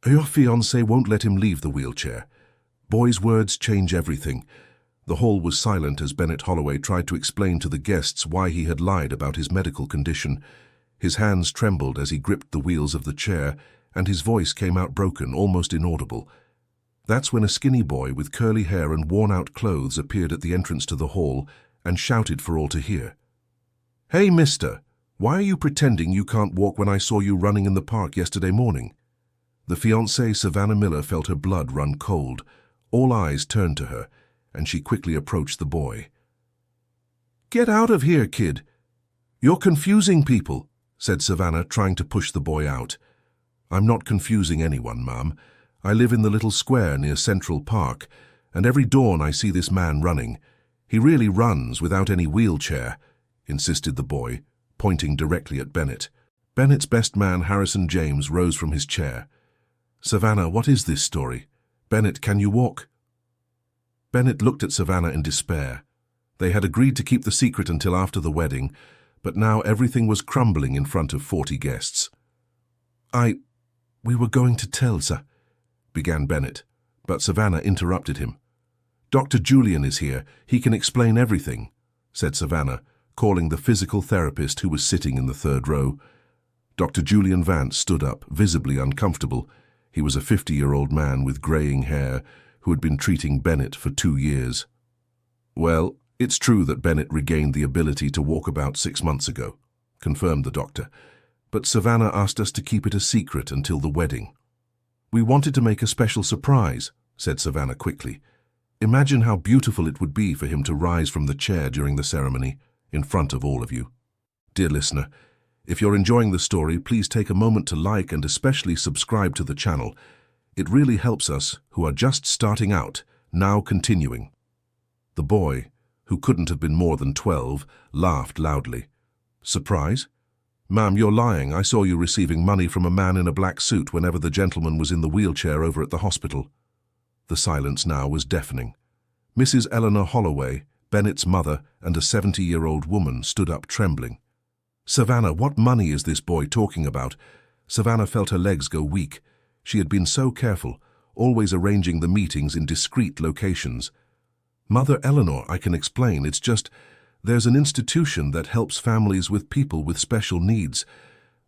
Your fiancée won't let him leave the wheelchair. Boy's words change everything. The hall was silent as Bennett Holloway tried to explain to the guests why he had lied about his medical condition. His hands trembled as he gripped the wheels of the chair, and his voice came out broken, almost inaudible. That's when a skinny boy with curly hair and worn-out clothes appeared at the entrance to the hall and shouted for all to hear. "Hey, mister, why are you pretending you can't walk when I saw you running in the park yesterday morning?" The fiancée, Savannah Miller, felt her blood run cold. All eyes turned to her, and she quickly approached the boy. "Get out of here, kid. You're confusing people," said Savannah, trying to push the boy out. "I'm not confusing anyone, ma'am. I live in the little square near Central Park, and every dawn I see this man running. He really runs without any wheelchair," insisted the boy, pointing directly at Bennett. Bennett's best man, Harrison James, rose from his chair. "Savannah, what is this story? Bennett, can you walk?" Bennett looked at Savannah in despair. They had agreed to keep the secret until after the wedding, but now everything was crumbling in front of 40 guests. We were going to tell, sir," began Bennett, but Savannah interrupted him. "Dr. Julian is here. He can explain everything," said Savannah, calling the physical therapist who was sitting in the third row. Dr. Julian Vance stood up, visibly uncomfortable. He was a 50-year-old man with graying hair who had been treating Bennett for 2 years. "Well, it's true that Bennett regained the ability to walk about 6 months ago," confirmed the doctor. "But Savannah asked us to keep it a secret until the wedding." "We wanted to make a special surprise," said Savannah quickly. "Imagine how beautiful it would be for him to rise from the chair during the ceremony, in front of all of you." Dear listener, if you're enjoying the story, please take a moment to like and especially subscribe to the channel. It really helps us, who are just starting out, now continuing. The boy, who couldn't have been more than 12, laughed loudly. "Surprise? Ma'am, you're lying. I saw you receiving money from a man in a black suit whenever the gentleman was in the wheelchair over at the hospital." The silence now was deafening. Mrs. Eleanor Holloway, Bennett's mother, and a 70-year-old woman stood up trembling. "Savannah, what money is this boy talking about?" Savannah felt her legs go weak. She had been so careful, always arranging the meetings in discreet locations. "Mother Eleanor, I can explain. It's just, there's an institution that helps families with people with special needs.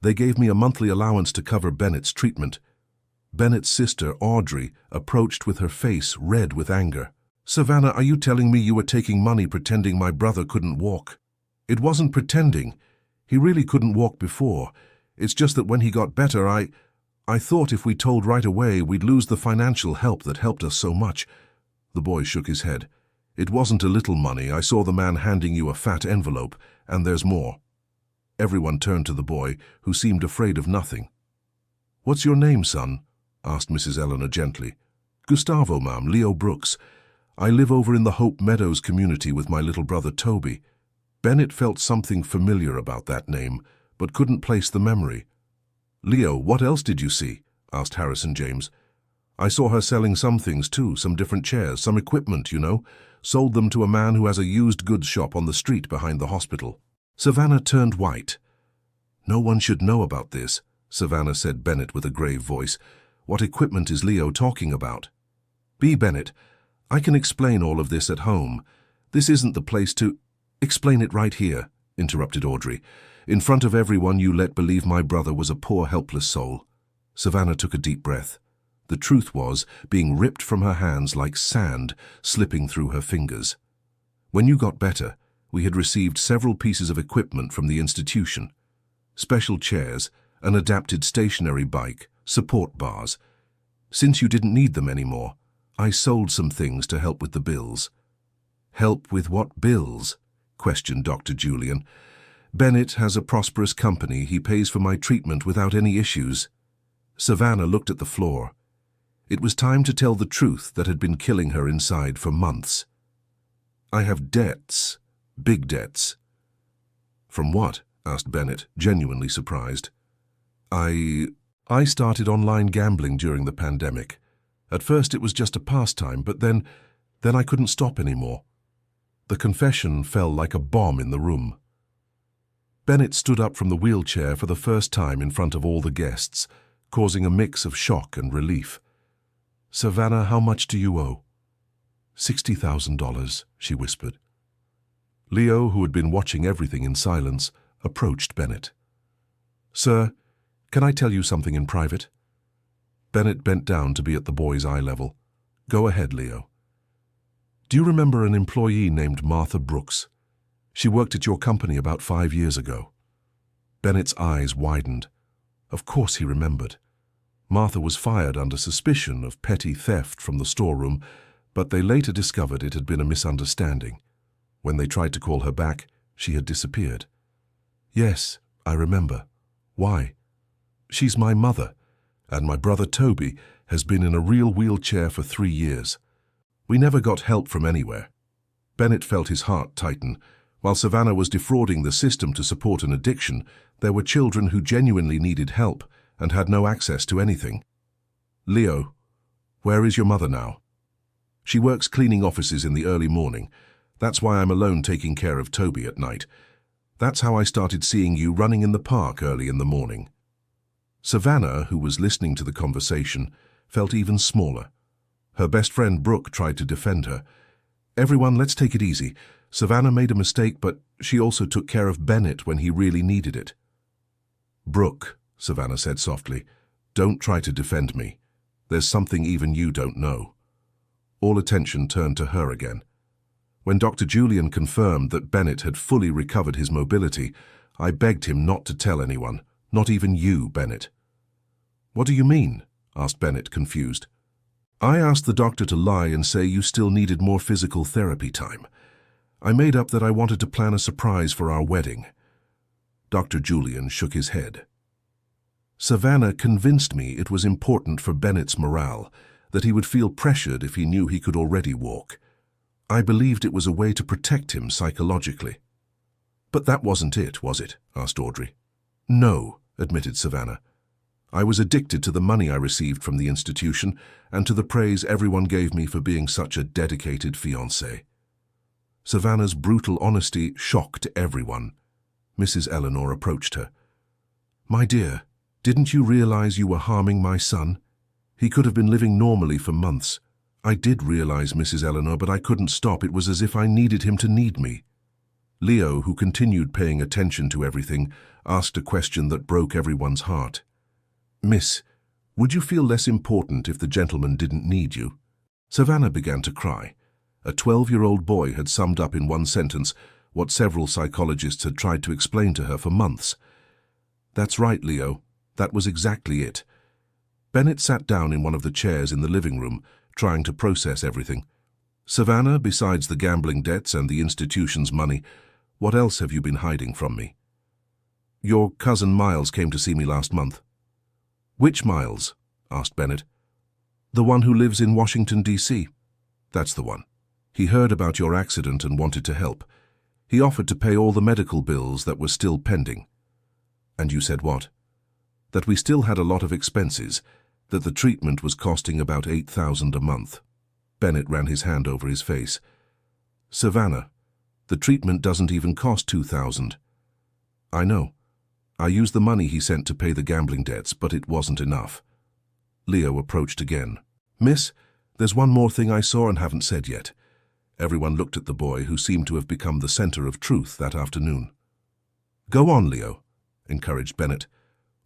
They gave me a monthly allowance to cover Bennett's treatment." Bennett's sister, Audrey, approached with her face red with anger. "Savannah, are you telling me you were taking money pretending my brother couldn't walk?" "It wasn't pretending. He really couldn't walk before. It's just that when he got better, I thought if we told right away, we'd lose the financial help that helped us so much." The boy shook his head. "It wasn't a little money. I saw the man handing you a fat envelope, and there's more." Everyone turned to the boy, who seemed afraid of nothing. "What's your name, son?" asked Mrs. Eleanor gently. "Gustavo, ma'am, Leo Brooks. I live over in the Hope Meadows community with my little brother Toby." Bennett felt something familiar about that name, but couldn't place the memory. "Leo, what else did you see?" asked Harrison James. "I saw her selling some things too, some different chairs, some equipment, you know. Sold them to a man who has a used goods shop on the street behind the hospital." Savannah turned white. "No one should know about this," Savannah said Bennett with a grave voice. "What equipment is Leo talking about?" "B. Bennett, I can explain all of this at home. This isn't the place to—" "Explain it right here," interrupted Audrey. "In front of everyone you let believe my brother was a poor, helpless soul." Savannah took a deep breath. The truth was being ripped from her hands like sand slipping through her fingers. "When you got better, we had received several pieces of equipment from the institution. Special chairs, an adapted stationary bike, support bars. Since you didn't need them anymore, I sold some things to help with the bills." "Help with what bills?" questioned Dr. Julian. "Bennett has a prosperous company. He pays for my treatment without any issues." Savannah looked at the floor. It was time to tell the truth that had been killing her inside for months. "I have debts, big debts." "From what?" asked Bennett, genuinely surprised. I started online gambling during the pandemic. At first it was just a pastime, but then I couldn't stop anymore." The confession fell like a bomb in the room. Bennett stood up from the wheelchair for the first time in front of all the guests, causing a mix of shock and relief. "Savannah, how much do you owe?" $60,000, she whispered. Leo, who had been watching everything in silence, approached Bennett. "Sir, can I tell you something in private?" Bennett bent down to be at the boy's eye level. "Go ahead, Leo." "Do you remember an employee named Martha Brooks? She worked at your company about 5 years ago." Bennett's eyes widened. Of course he remembered. Martha was fired under suspicion of petty theft from the storeroom, but they later discovered it had been a misunderstanding. When they tried to call her back, she had disappeared. "Yes, I remember. Why?" "She's my mother, and my brother Toby has been in a real wheelchair for 3 years. We never got help from anywhere." Bennett felt his heart tighten. While Savannah was defrauding the system to support an addiction, there were children who genuinely needed help and had no access to anything. "Leo, where is your mother now?" "She works cleaning offices in the early morning. That's why I'm alone taking care of Toby at night. That's how I started seeing you running in the park early in the morning." Savannah, who was listening to the conversation, felt even smaller. Her best friend Brooke tried to defend her. "Everyone, let's take it easy. Savannah made a mistake, but she also took care of Bennett when he really needed it." "Brooke," Savannah said softly, "don't try to defend me. There's something even you don't know." All attention turned to her again. When Dr. Julian confirmed that Bennett had fully recovered his mobility, I begged him not to tell anyone, not even you, Bennett. "What do you mean?" asked Bennett, confused. "I asked the doctor to lie and say you still needed more physical therapy time. I made up that I wanted to plan a surprise for our wedding." Dr. Julian shook his head. "Savannah convinced me it was important for Bennett's morale, that he would feel pressured if he knew he could already walk. I believed it was a way to protect him psychologically." "But that wasn't it, was it?" asked Audrey. "No," admitted Savannah. "I was addicted to the money I received from the institution and to the praise everyone gave me for being such a dedicated fiancé." Savannah's brutal honesty shocked everyone. Mrs. Eleanor approached her. "My dear, didn't you realize you were harming my son? He could have been living normally for months." "I did realize, Mrs. Eleanor, but I couldn't stop. It was as if I needed him to need me." Leo, who continued paying attention to everything, asked a question that broke everyone's heart. "Miss, would you feel less important if the gentleman didn't need you?" Savannah began to cry. A 12-year-old boy had summed up in one sentence what several psychologists had tried to explain to her for months. "That's right, Leo. That was exactly it." Bennett sat down in one of the chairs in the living room, trying to process everything. "Savannah, besides the gambling debts and the institution's money, what else have you been hiding from me?" "Your cousin Miles came to see me last month." "Which Miles?" asked Bennett. "The one who lives in Washington, D.C. "That's the one. He heard about your accident and wanted to help. He offered to pay all the medical bills that were still pending." "And you said what?" "That we still had a lot of expenses, that the treatment was costing about $8,000 a month." Bennett ran his hand over his face. "Savannah, the treatment doesn't even cost $2,000. "I know. I used the money he sent to pay the gambling debts, but it wasn't enough." Leo approached again. "Miss, there's one more thing I saw and haven't said yet." Everyone looked at the boy, who seemed to have become the center of truth that afternoon. "Go on, Leo," encouraged Bennett.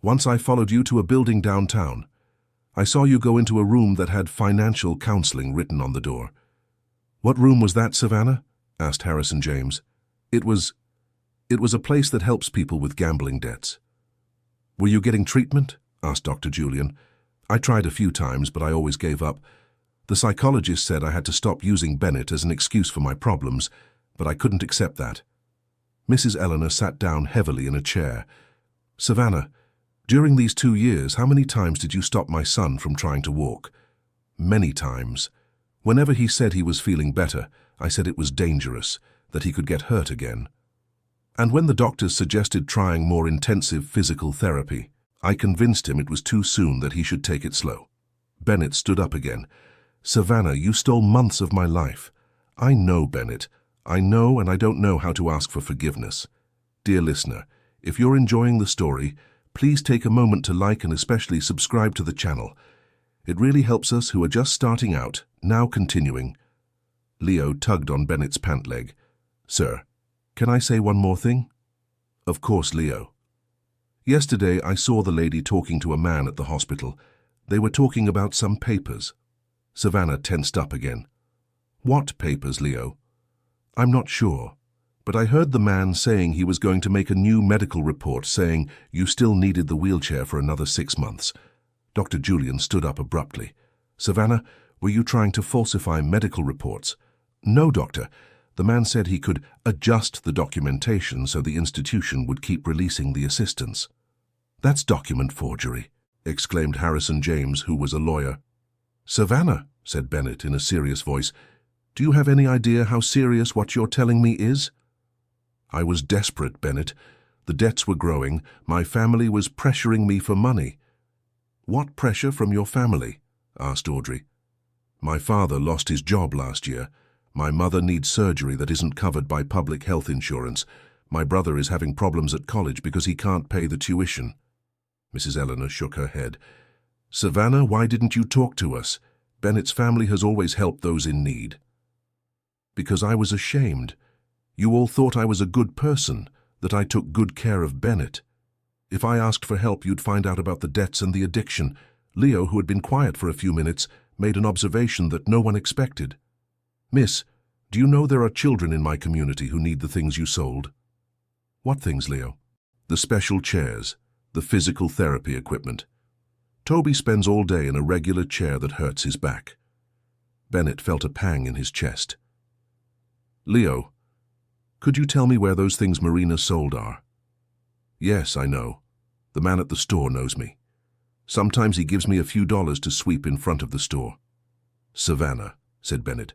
"Once I followed you to a building downtown. I saw you go into a room that had financial counseling written on the door." "What room was that, Savannah?" asked Harrison James. It was a place that helps people with gambling debts." "Were you getting treatment?" asked Dr. Julian. "I tried a few times, but I always gave up. The psychologist said I had to stop using Bennett as an excuse for my problems, but I couldn't accept that." Mrs. Eleanor sat down heavily in a chair. "Savannah, during these 2 years, how many times did you stop my son from trying to walk?" "Many times. Whenever he said he was feeling better, I said it was dangerous, that he could get hurt again. And when the doctors suggested trying more intensive physical therapy, I convinced him it was too soon, that he should take it slow." Bennett stood up again. "Savannah, you stole months of my life. I know, Bennett. I know, and I don't know how to ask for forgiveness. Dear listener, if you're enjoying the story, Please take a moment to like and especially subscribe to the channel. It really helps us who are just starting out. Now continuing. Leo tugged on Bennett's pant leg. Sir, can I say one more thing? Of course, Leo. Yesterday I saw the lady talking to a man at the hospital. They were talking about some papers. Savannah tensed up again. What papers, Leo? I'm not sure, but I heard the man saying he was going to make a new medical report saying you still needed the wheelchair for another 6 months. Dr. Julian stood up abruptly. Savannah, were you trying to falsify medical reports? No, doctor. The man said he could adjust the documentation so the institution would keep releasing the assistance. That's document forgery, exclaimed Harrison James, who was a lawyer. Savannah, said Bennett in a serious voice, do you have any idea how serious what you're telling me is? I was desperate, Bennett. The debts were growing. My family was pressuring me for money. What pressure from your family? Asked Audrey. My father lost his job last year. My mother needs surgery that isn't covered by public health insurance. My brother is having problems at college because he can't pay the tuition. Mrs. Eleanor shook her head. Savannah, why didn't you talk to us? Bennett's family has always helped those in need. Because I was ashamed. You all thought I was a good person, that I took good care of Bennett. If I asked for help, you'd find out about the debts and the addiction. Leo, who had been quiet for a few minutes, made an observation that no one expected. Miss, do you know there are children in my community who need the things you sold? What things, Leo? The special chairs, the physical therapy equipment. Toby spends all day in a regular chair that hurts his back. Bennett felt a pang in his chest. Leo, could you tell me where those things Marina sold are? Yes, I know. The man at the store knows me. Sometimes he gives me a few dollars to sweep in front of the store. Savannah, said Bennett,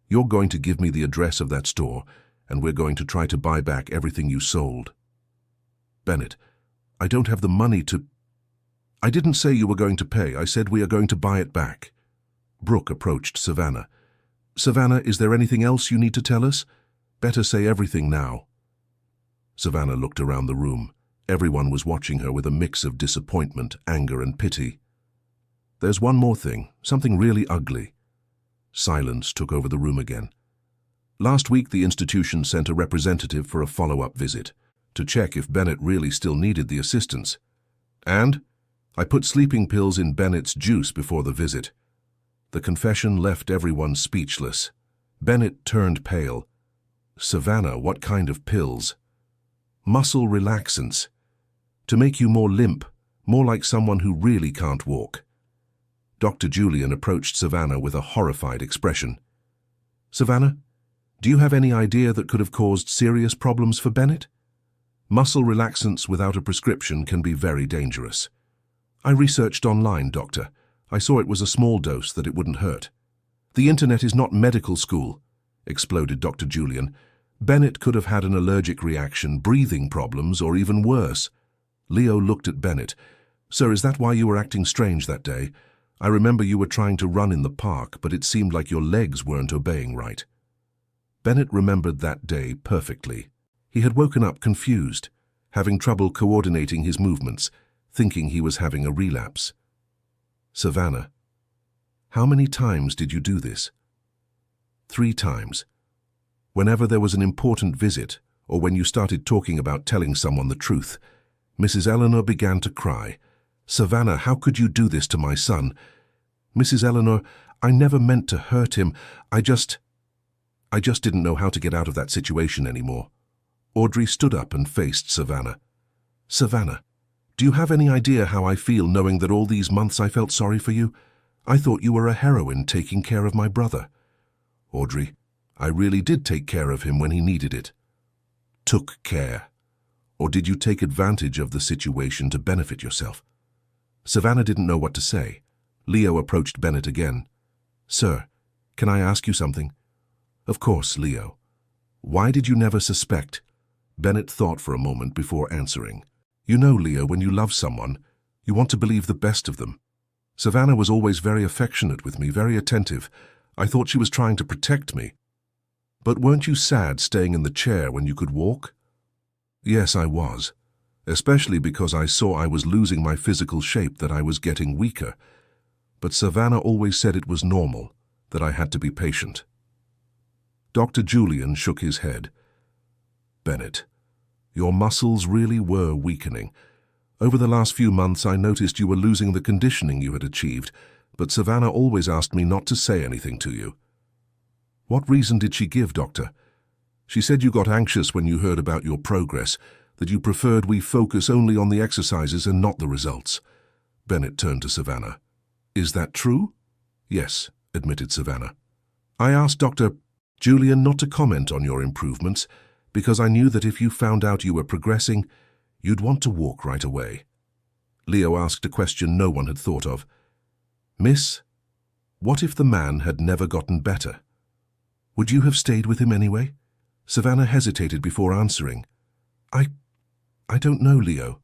you're going to give me the address of that store, and we're going to try to buy back everything you sold. Bennett, I don't have the money to... I didn't say you were going to pay. I said we are going to buy it back. Brooke approached Savannah. Savannah, is there anything else you need to tell us? Better say everything now. Savannah looked around the room. Everyone was watching her with a mix of disappointment, anger, and pity. There's one more thing, something really ugly. Silence took over the room again. Last week, the institution sent a representative for a follow-up visit to check if Bennett really still needed the assistance. And I put sleeping pills in Bennett's juice before the visit. The confession left everyone speechless. Bennett turned pale. Savannah, what kind of pills? Muscle relaxants. To make you more limp, more like someone who really can't walk. Dr. Julian approached Savannah with a horrified expression. Savannah, do you have any idea that could have caused serious problems for Bennett? Muscle relaxants without a prescription can be very dangerous. I researched online, doctor. I saw it was a small dose that it wouldn't hurt. The internet is not medical school, exploded Dr. Julian. Bennett could have had an allergic reaction, breathing problems, or even worse. Leo looked at Bennett. Sir, is that why you were acting strange that day? I remember you were trying to run in the park, but it seemed like your legs weren't obeying right. Bennett remembered that day perfectly. He had woken up confused, having trouble coordinating his movements, thinking he was having a relapse. Savannah, how many times did you do this? 3 times. Whenever there was an important visit, or when you started talking about telling someone the truth, Mrs. Eleanor began to cry. Savannah, how could you do this to my son? Mrs. Eleanor, I never meant to hurt him. I just didn't know how to get out of that situation anymore. Audrey stood up and faced Savannah. Savannah, do you have any idea how I feel knowing that all these months I felt sorry for you? I thought you were a heroine taking care of my brother. Audrey, I really did take care of him when he needed it. Took care. Or did you take advantage of the situation to benefit yourself? Savannah didn't know what to say. Leo approached Bennett again. Sir, can I ask you something? Of course, Leo. Why did you never suspect? Bennett thought for a moment before answering. You know, Leo, when you love someone, you want to believe the best of them. Savannah was always very affectionate with me, very attentive. I thought she was trying to protect me. But weren't you sad staying in the chair when you could walk? Yes, I was. especially because I saw I was losing my physical shape, that I was getting weaker. But Savannah always said it was normal, that I had to be patient. Dr. Julian shook his head. Bennett, your muscles really were weakening. Over the last few months I noticed you were losing the conditioning you had achieved, but Savannah always asked me not to say anything to you. What reason did she give, Doctor? She said you got anxious when you heard about your progress, that you preferred we focus only on the exercises and not the results. Bennett turned to Savannah. Is that true? Yes, admitted Savannah. I asked Dr. Julian not to comment on your improvements, because I knew that if you found out you were progressing, you'd want to walk right away. Leo asked a question no one had thought of. Miss, what if the man had never gotten better? Would you have stayed with him anyway? Savannah hesitated before answering. I don't know, Leo.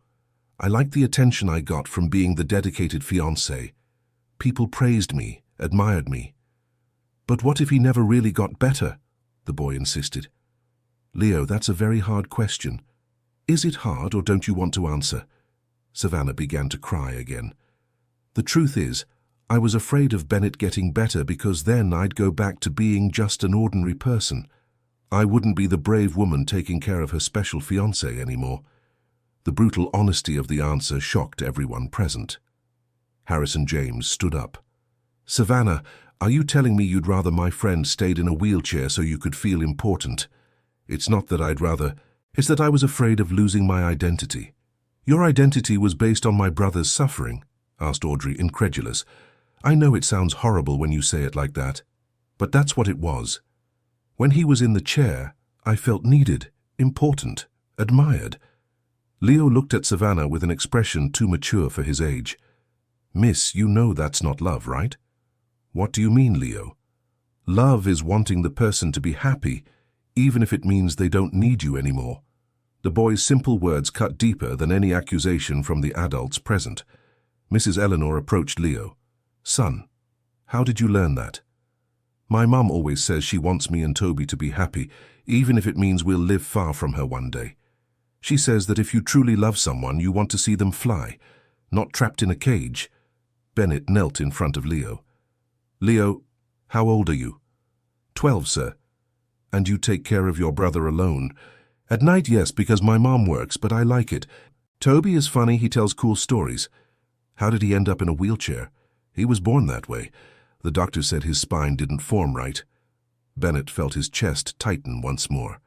I liked the attention I got from being the dedicated fiancé. People praised me, admired me. But what if he never really got better? The boy insisted. Leo, that's a very hard question. Is it hard, or don't you want to answer? Savannah began to cry again. The truth is, I was afraid of Bennett getting better, because then I'd go back to being just an ordinary person. I wouldn't be the brave woman taking care of her special fiancé anymore. The brutal honesty of the answer shocked everyone present. Harrison James stood up. Savannah, are you telling me you'd rather my friend stayed in a wheelchair so you could feel important? It's not that I'd rather, it's that I was afraid of losing my identity. Your identity was based on my brother's suffering? Asked Audrey, incredulous. I know it sounds horrible when you say it like that, but that's what it was. When he was in the chair, I felt needed, important, admired. Leo looked at Savannah with an expression too mature for his age. Miss, you know that's not love, right? What do you mean, Leo? Love is wanting the person to be happy, even if it means they don't need you anymore. The boy's simple words cut deeper than any accusation from the adults present. Mrs. Eleanor approached Leo. Son, how did you learn that? My mum always says she wants me and Toby to be happy, even if it means we'll live far from her one day. She says that if you truly love someone, you want to see them fly, not trapped in a cage. Bennett knelt in front of Leo. Leo, how old are you? 12, sir. And you take care of your brother alone? At night, yes, because my mom works, but I like it. Toby is funny, he tells cool stories. How did he end up in a wheelchair? He was born that way. The doctor said his spine didn't form right. Bennett felt his chest tighten once more.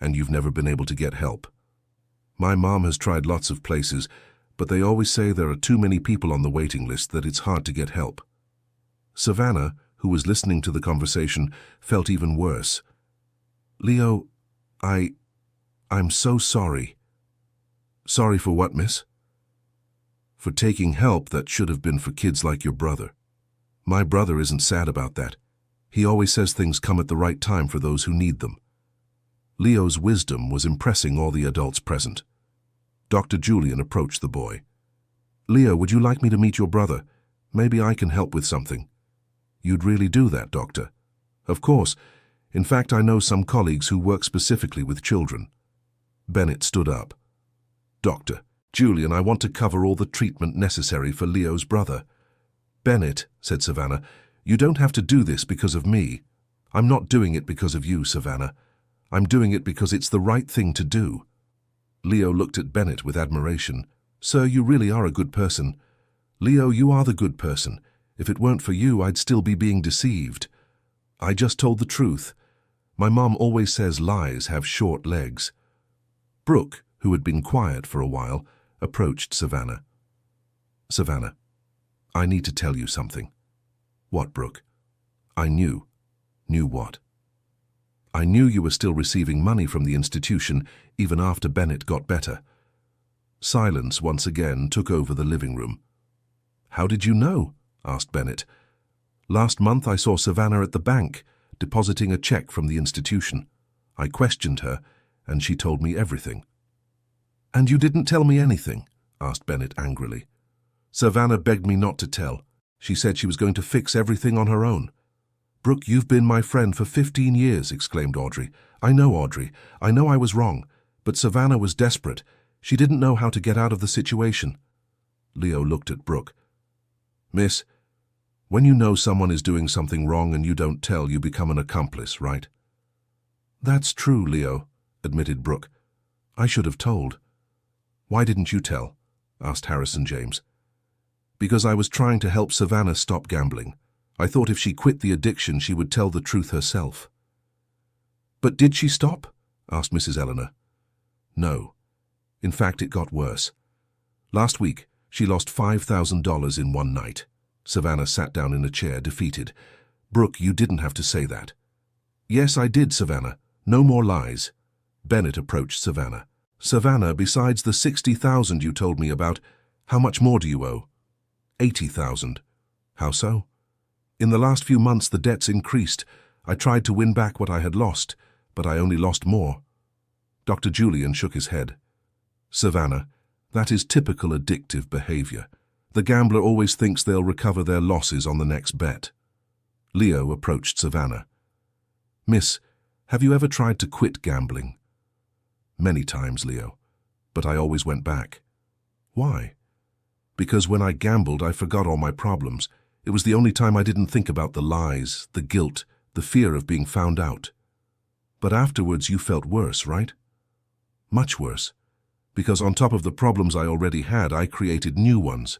And you've never been able to get help? My mom has tried lots of places, but they always say there are too many people on the waiting list, that it's hard to get help. Savannah, who was listening to the conversation, felt even worse. Leo, I'm so sorry. Sorry for what, miss? For taking help that should have been for kids like your brother. My brother isn't sad about that. He always says things come at the right time for those who need them. Leo's wisdom was impressing all the adults present. Dr. Julian approached the boy. Leo, would you like me to meet your brother? Maybe I can help with something. You'd really do that, Doctor? Of course. In fact, I know some colleagues who work specifically with children. Bennett stood up. Doctor Julian, I want to cover all the treatment necessary for Leo's brother. Bennett, said Savannah, you don't have to do this because of me. I'm not doing it because of you, Savannah. I'm doing it because it's the right thing to do. Leo looked at Bennett with admiration. Sir, you really are a good person. Leo, you are the good person. If it weren't for you, I'd still be being deceived. I just told the truth. My mom always says lies have short legs. Brooke, who had been quiet for a while, approached Savannah. Savannah, I need to tell you something. What, Brooke? I knew. Knew what? I knew you were still receiving money from the institution even after Bennett got better. Silence once again took over the living room. How did you know? Asked Bennett. Last month I saw Savannah at the bank, depositing a check from the institution. I questioned her, and she told me everything. And you didn't tell me anything? Asked Bennett angrily. Savannah begged me not to tell. She said she was going to fix everything on her own. Brooke, you've been my friend for 15 years, exclaimed Audrey. I know, Audrey. I know I was wrong, but Savannah was desperate. She didn't know how to get out of the situation. Leo looked at Brooke. Miss, when you know someone is doing something wrong and you don't tell, you become an accomplice, right? That's true, Leo, admitted Brooke. I should have told. Why didn't you tell? Asked Harrison James. Because I was trying to help Savannah stop gambling. I thought if she quit the addiction, she would tell the truth herself. But did she stop? Asked Mrs. Eleanor. No. In fact, it got worse. Last week, she lost $5,000 in one night. Savannah sat down in a chair, defeated. Brooke, you didn't have to say that. Yes, I did, Savannah. No more lies. Bennett approached Savannah. Savannah, besides the $60,000 you told me about, how much more do you owe? $80,000. How so? In the last few months, the debts increased. I tried to win back what I had lost, but I only lost more. Dr. Julian shook his head. Savannah, that is typical addictive behavior. The gambler always thinks they'll recover their losses on the next bet. Leo approached Savannah. Miss, have you ever tried to quit gambling? Many times, Leo, but I always went back. Why? Because when I gambled, I forgot all my problems. It was the only time I didn't think about the lies, the guilt, the fear of being found out. But afterwards you felt worse, right? Much worse. Because on top of the problems I already had, I created new ones.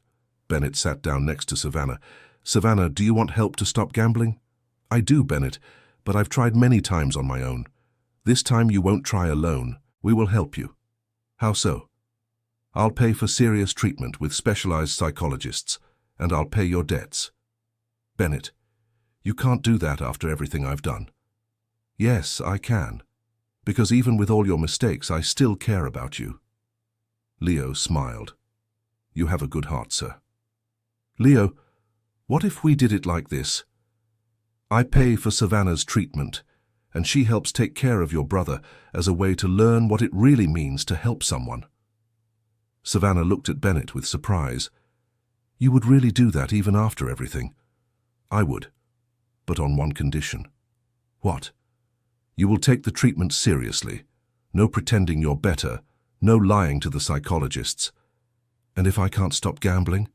Bennett sat down next to Savannah. Savannah, do you want help to stop gambling? I do, Bennett, but I've tried many times on my own. This time you won't try alone. We will help you. How so? I'll pay for serious treatment with specialized psychologists, and I'll pay your debts. Bennett, you can't do that after everything I've done. Yes, I can. Because even with all your mistakes, I still care about you. Leo smiled. You have a good heart, sir. Leo, what if we did it like this? I pay for Savannah's treatment, and she helps take care of your brother as a way to learn what it really means to help someone. Savannah looked at Bennett with surprise. You would really do that even after everything? I would, but on one condition. What? You will take the treatment seriously. No pretending you're better, no lying to the psychologists. And if I can't stop gambling,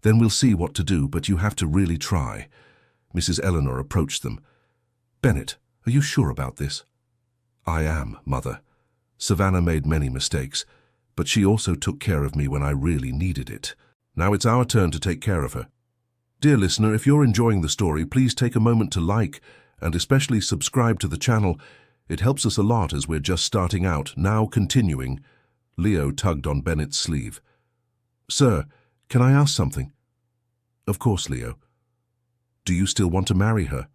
then we'll see what to do, but you have to really try. Mrs. Eleanor approached them. Bennett, are you sure about this? I am, Mother. Savannah made many mistakes, but she also took care of me when I really needed it. Now it's our turn to take care of her. Dear listener, if you're enjoying the story, please take a moment to like and especially subscribe to the channel. It helps us a lot as we're just starting out. Now continuing. Leo tugged on Bennett's sleeve. Sir, can I ask something? Of course, Leo. Do you still want to marry her?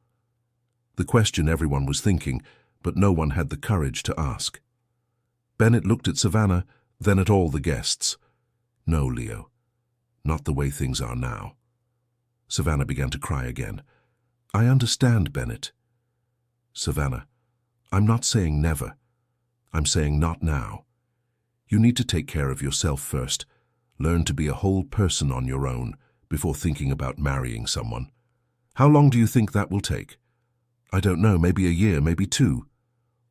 The question everyone was thinking, but no one had the courage to ask. Bennett looked at Savannah, then at all the guests. No, Leo. Not the way things are now. Savannah began to cry again. I understand, Bennett. Savannah, I'm not saying never. I'm saying not now. You need to take care of yourself first. Learn to be a whole person on your own before thinking about marrying someone. How long do you think that will take? I don't know, maybe a year, maybe 2.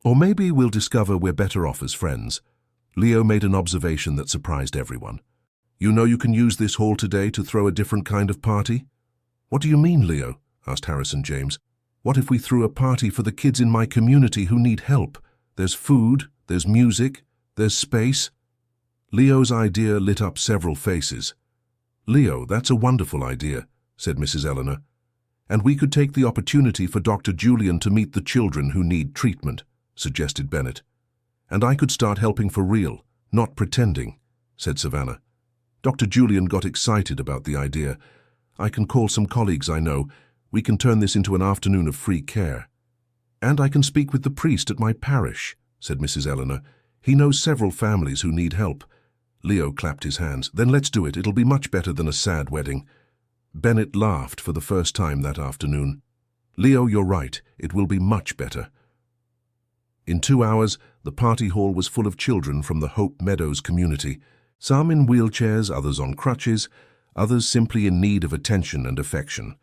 Or maybe we'll discover we're better off as friends. Leo made an observation that surprised everyone. You know you can use this hall today to throw a different kind of party? What do you mean, Leo? Asked Harrison James. What if we threw a party for the kids in my community who need help? There's food, there's music, there's space. Leo's idea lit up several faces. Leo, that's a wonderful idea, said Mrs. Eleanor. And we could take the opportunity for Dr. Julian to meet the children who need treatment, suggested Bennett. And I could start helping for real, not pretending, said Savannah. Dr. Julian got excited about the idea. I can call some colleagues I know. We can turn this into an afternoon of free care. And I can speak with the priest at my parish, said Mrs. Eleanor. He knows several families who need help. Leo clapped his hands. Then let's do it. It'll be much better than a sad wedding. Bennett laughed for the first time that afternoon. Leo, you're right. It will be much better. In 2 hours, the party hall was full of children from the Hope Meadows community, some in wheelchairs, others on crutches, others simply in need of attention and affection.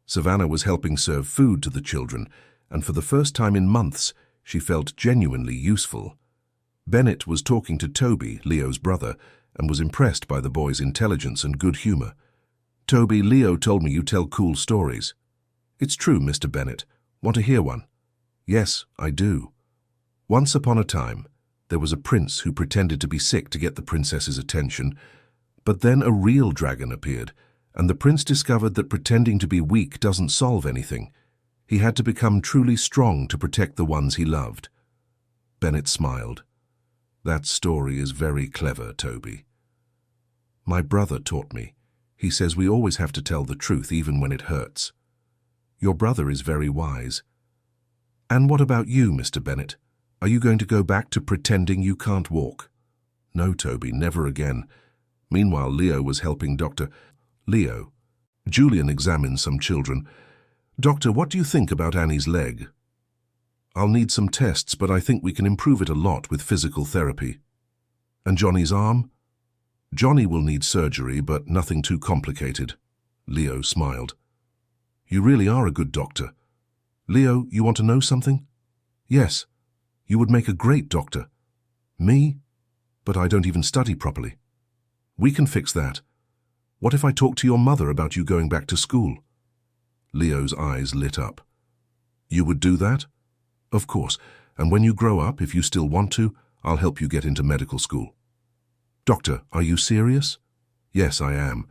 Savannah was helping serve food to the children, and for the first time in months, she felt genuinely useful. Bennett was talking to Toby, Leo's brother, and was impressed by the boy's intelligence and good humor. "Toby, Leo told me you tell cool stories." "It's true, Mr. Bennett. Want to hear one?" "Yes, I do." Once upon a time, there was a prince who pretended to be sick to get the princess's attention, but then a real dragon appeared, and the prince discovered that pretending to be weak doesn't solve anything. He had to become truly strong to protect the ones he loved. Bennett smiled. "That story is very clever, Toby." "My brother taught me. He says we always have to tell the truth even when it hurts." "Your brother is very wise." "And what about you, Mr. Bennett? Are you going to go back to pretending you can't walk?" "No, Toby, never again." Meanwhile, Leo was helping Leo. Julian examined some children. "Doctor, what do you think about Annie's leg?" "I'll need some tests, but I think we can improve it a lot with physical therapy." "And Johnny's arm?" "Johnny will need surgery, but nothing too complicated." Leo smiled. "You really are a good doctor. Leo, you want to know something?" "Yes. You would make a great doctor." "Me? But I don't even study properly." "We can fix that. What if I talk to your mother about you going back to school?" Leo's eyes lit up. "You would do that?" "Of course, and when you grow up, if you still want to, I'll help you get into medical school." "Doctor, are you serious?" "Yes, I am.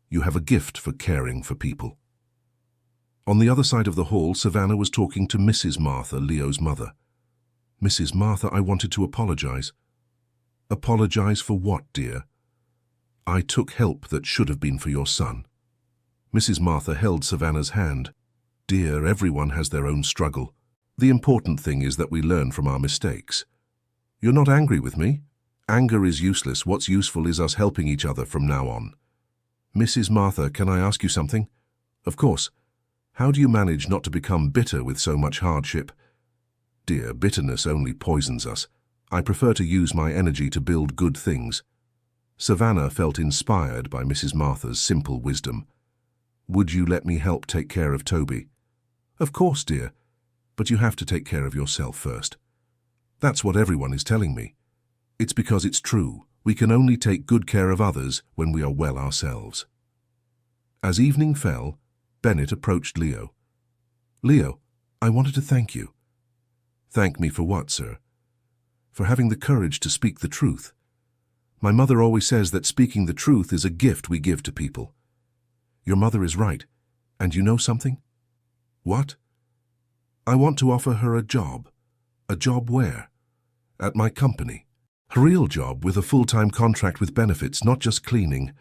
You have a gift for caring for people." On the other side of the hall, Savannah was talking to Mrs. Martha, Leo's mother. "Mrs. Martha, I wanted to apologize." "Apologize for what, dear?" "I took help that should have been for your son." Mrs. Martha held Savannah's hand. "Dear, everyone has their own struggle. The important thing is that we learn from our mistakes." "You're not angry with me?" "Anger is useless. What's useful is us helping each other from now on." "Mrs. Martha, can I ask you something?" "Of course. How do you manage not to become bitter with so much hardship?" "Dear, bitterness only poisons us. I prefer to use my energy to build good things." Savannah felt inspired by Mrs. Martha's simple wisdom. "Would you let me help take care of Toby?" "Of course, dear, but you have to take care of yourself first." "That's what everyone is telling me." "It's because it's true. We can only take good care of others when we are well ourselves." As evening fell, Bennett approached Leo. "Leo, I wanted to thank you." "Thank me for what, sir?" "For having the courage to speak the truth. My mother always says that speaking the truth is a gift we give to people. Your mother is right. And you know something?" "What?" "I want to offer her a job." "A job where?" "At my company. A real job with a full-time contract with benefits, not just cleaning."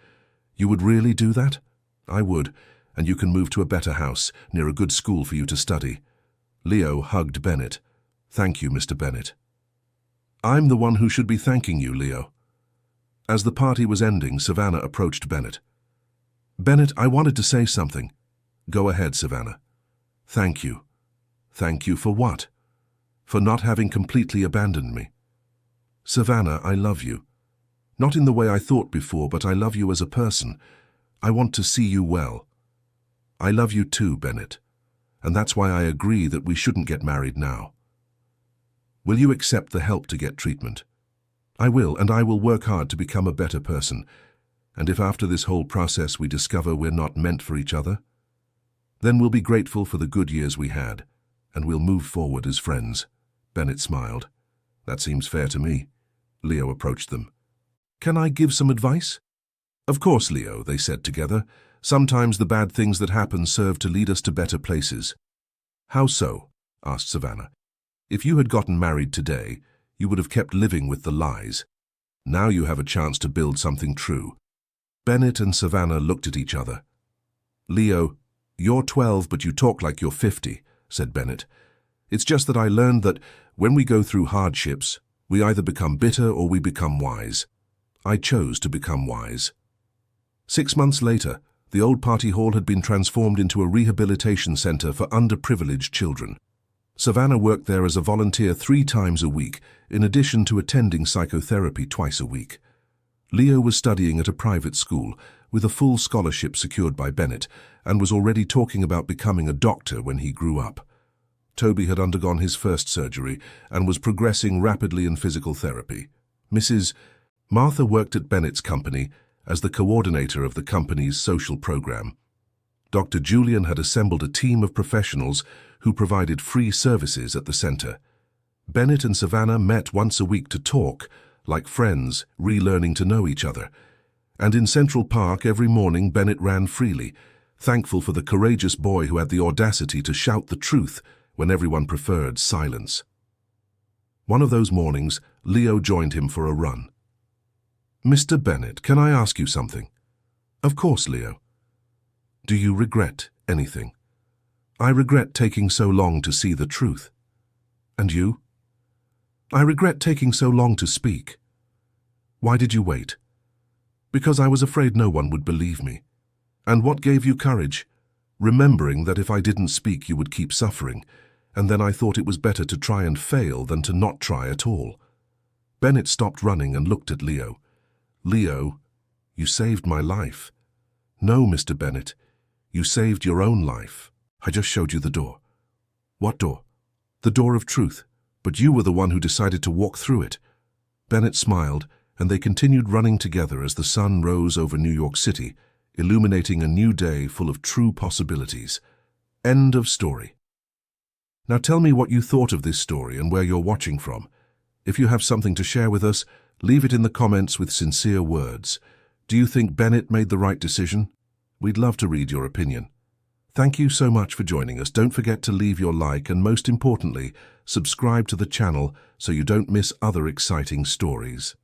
"You would really do that?" "I would, and you can move to a better house, near a good school for you to study." Leo hugged Bennett. "Thank you, Mr. Bennett." "I'm the one who should be thanking you, Leo." As the party was ending, Savannah approached Bennett. "Bennett, I wanted to say something." "Go ahead, Savannah." "Thank you." "Thank you for what?" "For not having completely abandoned me." "Savannah, I love you. Not in the way I thought before, but I love you as a person. I want to see you well." "I love you too, Bennett. And that's why I agree that we shouldn't get married now." "Will you accept the help to get treatment?" "I will, and I will work hard to become a better person. And if after this whole process we discover we're not meant for each other, then we'll be grateful for the good years we had, and we'll move forward as friends." Bennett smiled. "That seems fair to me." Leo approached them. "Can I give some advice?" "Of course, Leo," they said together. "Sometimes the bad things that happen serve to lead us to better places." "How so?" asked Savannah. "If you had gotten married today, you would have kept living with the lies. Now you have a chance to build something true." Bennett and Savannah looked at each other. "Leo, you're 12, but you talk like you're 50, said Bennett. "It's just that I learned that when we go through hardships, we either become bitter or we become wise. I chose to become wise." 6 months later, the old party hall had been transformed into a rehabilitation center for underprivileged children. Savannah worked there as a volunteer 3 times a week, in addition to attending psychotherapy twice a week. Leo was studying at a private school, with a full scholarship secured by Bennett, and was already talking about becoming a doctor when he grew up. Toby had undergone his first surgery and was progressing rapidly in physical therapy. Mrs. Martha worked at Bennett's company as the coordinator of the company's social program. Dr. Julian had assembled a team of professionals who provided free services at the center. Bennett and Savannah met once a week to talk, like friends, relearning to know each other. And in Central Park every morning Bennett ran freely, thankful for the courageous boy who had the audacity to shout the truth when everyone preferred silence. One of those mornings, Leo joined him for a run. "Mr. Bennett, can I ask you something?" "Of course, Leo." "Do you regret anything?" "I regret taking so long to see the truth." "And you?" "I regret taking so long to speak." "Why did you wait?" "Because I was afraid no one would believe me." "And what gave you courage?" "Remembering that if I didn't speak you would keep suffering, and then I thought it was better to try and fail than to not try at all." Bennett stopped running and looked at Leo. "Leo, you saved my life." "No, Mr. Bennett, you saved your own life. I just showed you the door." "What door?" "The door of truth, but you were the one who decided to walk through it." Bennett smiled, and they continued running together as the sun rose over New York City, illuminating a new day full of true possibilities. End of story. Now tell me what you thought of this story and where you're watching from. If you have something to share with us, leave it in the comments with sincere words. Do you think Bennett made the right decision? We'd love to read your opinion. Thank you so much for joining us. Don't forget to leave your like and, most importantly, subscribe to the channel so you don't miss other exciting stories.